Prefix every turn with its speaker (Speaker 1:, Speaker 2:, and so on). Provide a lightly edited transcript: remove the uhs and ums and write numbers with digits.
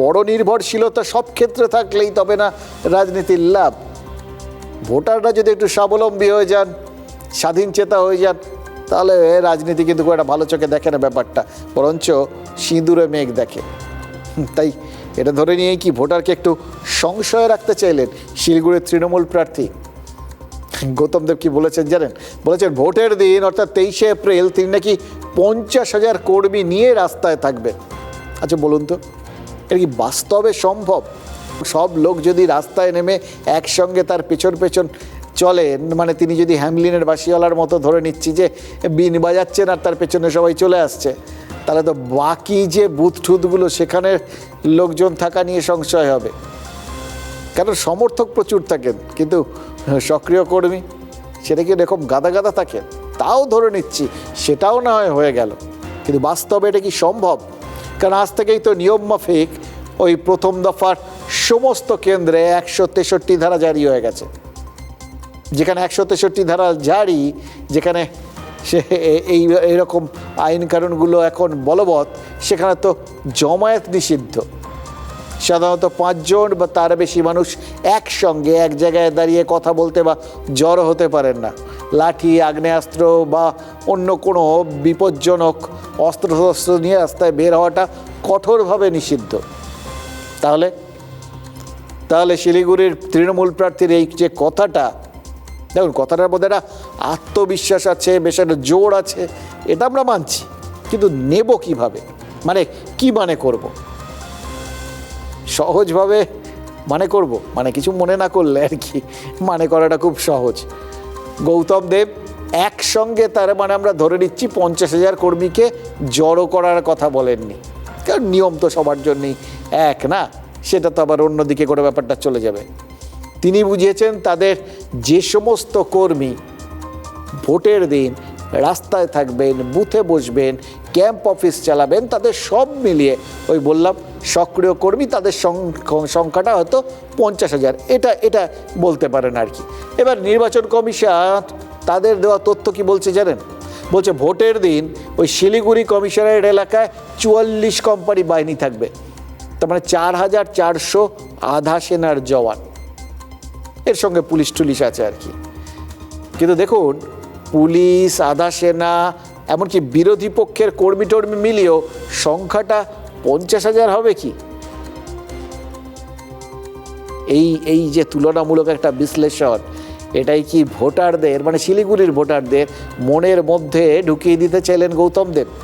Speaker 1: পরনির্ভরশীলতা সব ক্ষেত্রে থাকলেই তবে না রাজনীতির লাভ। ভোটাররা যদি একটু স্বাবলম্বী হয়ে যান, স্বাধীন চেতা হয়ে যান, তাহলে রাজনীতি কিন্তু খুব একটা ভালো চোখে দেখে না ব্যাপারটা, বরঞ্চ সিঁদুরে মেঘ দেখে। তাই এটা ধরে নিয়েই কি ভোটারকে একটু সংশয়ে রাখতে চাইলেন শিলিগুড়ির তৃণমূল প্রার্থী গৌতম দেব? কি বলেছেন জানেন? বলেছেন ভোটের দিন অর্থাৎ 23শে এপ্রিল তিনি নাকি 50,000 কর্মী নিয়ে রাস্তায় থাকবেন। আচ্ছা বলুন তো, এটা কি বাস্তবে সম্ভব? সব লোক যদি রাস্তায় নেমে একসঙ্গে তার পেছন পেছন চলেন, মানে তিনি যদি হ্যামলিনের বাসিওয়ালার মতো ধরে নিচ্ছি যে বিন বাজাচ্ছেন আর তার পেছনে সবাই চলে আসছে, তাহলে তো বাকি যে বুথ ঠুথগুলো সেখানে লোকজন থাকা নিয়ে সংশয় হবে। কারণ সমর্থক প্রচুর থাকেন, কিন্তু সক্রিয় কর্মী সেটা কি এরকম গাদা গাদা থাকেন? তাও ধরে নিচ্ছি সেটাও না হয়ে গেল, কিন্তু বাস্তবে এটা কি সম্ভব? কারণ আজ থেকেই তো নিয়ম মাফিক ওই প্রথম দফার সমস্ত কেন্দ্রে 163 ধারা জারি হয়ে গেছে। যেখানে 163 ধারা জারি, যেখানে সে এইরকম আইন কানুনগুলো এখন বলবৎ, সেখানে তো জমায়েত নিষিদ্ধ। সাধারণত 5 জন বা তার বেশি মানুষ একসঙ্গে এক জায়গায় দাঁড়িয়ে কথা বলতে বা জড়ো হতে পারেন না। লাঠি, আগ্নেয়াস্ত্র বা অন্য কোনো বিপজ্জনক অস্ত্রশস্ত্র নিয়ে রাস্তায় বের হওয়াটা কঠোরভাবে নিষিদ্ধ। তাহলে শিলিগুড়ির তৃণমূল প্রার্থীর এই যে কথাটা, দেখুন কথাটার মধ্যে একটা আত্মবিশ্বাস আছে, বেশ একটা জোর আছে, এটা আমরা মানছি, কিন্তু নেব কিভাবে? মানে কি মানে করব? সহজভাবে মানে করব, মানে কিছু মনে না করলে আর কি মানে করাটা খুব সহজ। গৌতম দেব একসঙ্গে, তার মানে আমরা ধরে নিচ্ছি 50,000 কর্মীকে জড়ো করার কথা বলেননি, কারণ নিয়ম তো সবার জন্যই এক না, সেটা তো আবার অন্যদিকে করে ব্যাপারটা চলে যাবে। তিনি বুঝিয়েছেন তাদের যে সমস্ত কর্মী ভোটের দিন রাস্তায় থাকবেন, বুথে বসবেন, ক্যাম্প অফিস চালাবেন, তাদের সব মিলিয়ে ওই বললাম সক্রিয় কর্মী, তাদের সংখ্যাটা হয়তো 50,000, এটা বলতে পারেন আর কি। এবার নির্বাচন কমিশন তাদের দেওয়া তথ্য কি বলছে জানেন? বলছে ভোটের দিন ওই শিলিগুড়ি কমিশনারের এলাকায় 44 কোম্পানি বাহিনী থাকবে, তার মানে 4,400 আধা সেনার জওয়ান, এর সঙ্গে পুলিশ টুলিশ আছে আর কি। কিন্তু দেখুন, পুলিশ, আধা সেনা, এমনকি বিরোধী পক্ষের কর্মী টর্মী মিলিয়েও সংখ্যাটা 50,000 হবে কি? এই যে তুলনামূলক একটা বিশ্লেষণ, এটাই কি ভোটারদের, মানে শিলিগুড়ির ভোটারদের মনের মধ্যে ঢুকিয়ে দিতে চাইলেন গৌতম দেব?